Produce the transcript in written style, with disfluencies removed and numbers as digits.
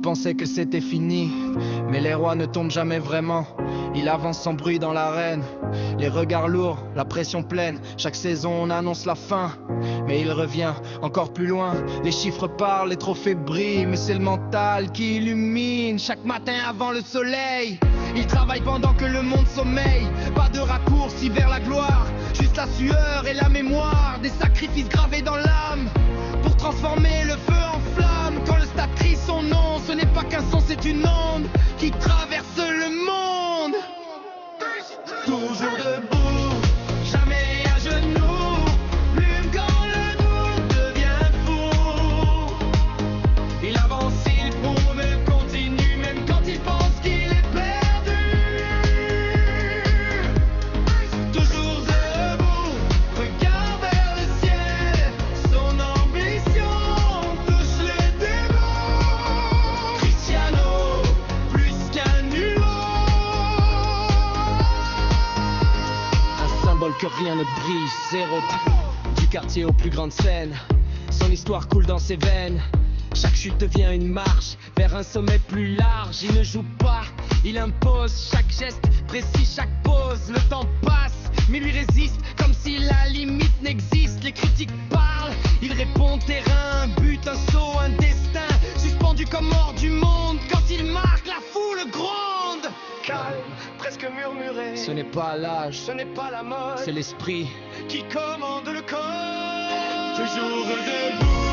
pensait que c'était fini, mais les rois ne tombent jamais vraiment. Il avance sans bruit dans l'arène, les regards lourds, la pression pleine. Chaque saison on annonce la fin, mais il revient encore plus loin. Les chiffres parlent, les trophées brillent, mais c'est le mental qui illumine. Chaque matin avant le soleil, il travaille pendant que le monde sommeille. Pas de raccourci vers la gloire, juste la sueur et la mémoire. Des sacrifices gravés dans l'âme, pour transformer le feu en flamme. Quand le stade crie son nom, ce n'est pas qu'un son, c'est une onde qui traverse le monde. Toujours debout, jamais à genoux, plume quand le doute devient fou. Il avance, il prouve, continue, même quand il pense qu'il est perdu. Toujours debout, regarde vers le ciel, son ambition touche les démons. Cristiano, plus qu'un nulot. Un symbole que rien ne brise, zéro. Du quartier aux plus grandes scènes, son histoire coule dans ses veines. Chaque chute devient une marche vers un sommet plus large. Il ne joue pas, il impose chaque geste précis, chaque pose. Le temps passe, mais lui résiste comme si la limite n'existe. Les critiques parlent, il répond terrain, un but, un saut, un destin. Suspendu comme hors du monde, quand il marque, la foule gronde. Calme, presque murmuré. Ce n'est pas l'âge, ce n'est pas la mode, c'est l'esprit qui commande le corps. Toujours debout.